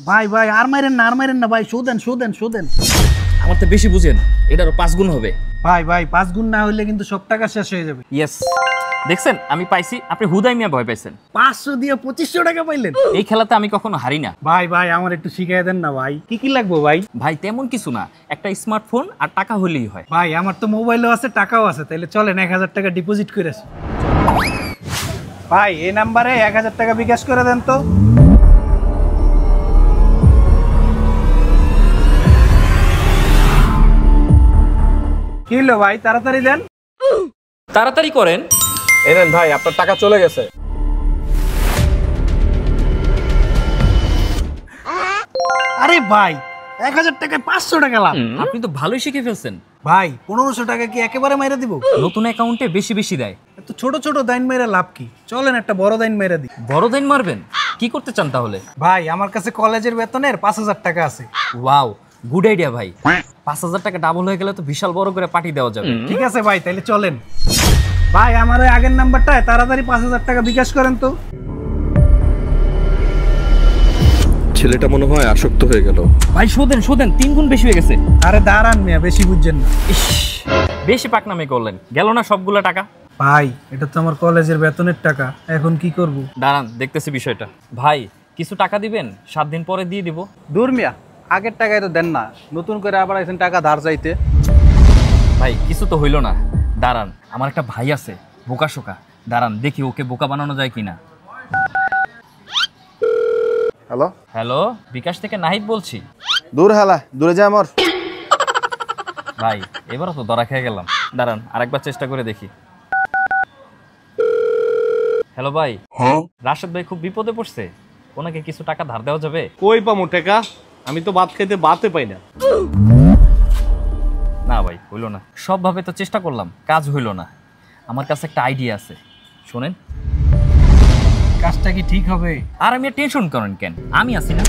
ভাই ভাই আর মাইরেন না ভাই, শোধেন। আমার তো বেশি বুঝেন, এটারও 5 গুণ হবে। ভাই 5 গুণ না হইলে কিন্তু সব টাকা শেষ হয়ে যাবে। ইয়েস, দেখছেন আমি পাইছি, আপনি হুদাই মিয়া ভয় পাইছেন। 500 দিয়ে 2500 টাকা পাইলেন। এই খেলাতে আমি কখনো হারি না। ভাই আমার একটু শিখিয়ে দেন না ভাই, কি লাগবে ভাই? ভাই তেমন কিছু না, একটা স্মার্টফোন আর টাকা হলেই হয়। ভাই আমার তো মোবাইলও আছে, টাকাও আছে, তাহলে চলেন 1000 টাকা ডিপোজিট করে আসি। ভাই এই নাম্বারে 1000 টাকা বিকাশ করে দেন তো। কি হলো ভাই, তাড়াতাড়ি দেন। তাড়াতাড়ি করেন। এই নেন ভাই, আপনার টাকা চলে গেছে। আরে ভাই 1000 টাকায় 500 টাকা লাভ। আপনি তো ভালোই শিখে ফেলছেন। ভাই 1500 টাকা কি একেবারে মাইরা দিব? নতুন অ্যাকাউন্টে বেশি দেয়। এত ছোট দাইন মাইরা লাভ কি? চলেন একটা বড় দাইন মাইরা দিই। বড় দিন মারবেন? কি করতে চান তাহলে? ভাই আমার কাছে কলেজের বেতনের 5000 টাকা আছে। ওয়াও, গুড আইডিয়া ভাই। 5000 টাকা ডাবল হয়ে গেলে তো বিশাল বড় করে পার্টি দেওয়া যাবে। ঠিক আছে ভাই, তাহলে চলেন। ভাই আমার ওই আগের নাম্বারটায় তাড়াতাড়ি 5000 টাকা বিকাশ করেন তো। ছেলেটা মনে হয় আসক্ত হয়ে গেল। ভাই শোধেন 3 গুণ বেশি হয়ে গেছে। আরে দাঁড়ান মিয়া, বেশি বুঝছেন না। ইস, বেশি পাকনামি করলেন, গেল না সবগুলা টাকা। ভাই এটা তো আমার কলেজের বেতনের টাকা, এখন কি করব? দাঁড়ান দেখতেছি বিষয়টা। ভাই কিছু টাকা দিবেন, 7 দিন পরে দিয়ে দিব। দূর মিয়া, আগের টাকায় তো দেন না, নতুন করে আবার আইছেন টাকা ধার চাইতে। ভাই কিছু তো হইল না, দাঁড়ান। আমার একটা ভাই আছে বোকা শোকা, দাঁড়ান দেখি ওকে বোকা বানানো যায় কিনা। হ্যালো হ্যালো, বিকাশ থেকে নাহিদ বলছি। দূর হালা, দূরে যা আমার। ভাই এবারও তো ধরা খেয়ে গেলাম, দাঁড়ান আরেকবার চেষ্টা করে দেখি। হ্যালো ভাই। রাশেদ ভাই খুব বিপদে পড়ছে, ওনাকে কিছু টাকা ধার দেওয়া যাবে? কই পামু টাকা? আমি তো ভাত খাইতে ভাতে পাই না। না ভাই হইল না, সবভাবে তো চেষ্টা করলাম, কাজ হইল না। আমার কাছে একটা আইডিয়া আছে, শোনেন। কাজটা কি ঠিক হবে? আর আমি টেনশন করেন কেন, আমি আছি না।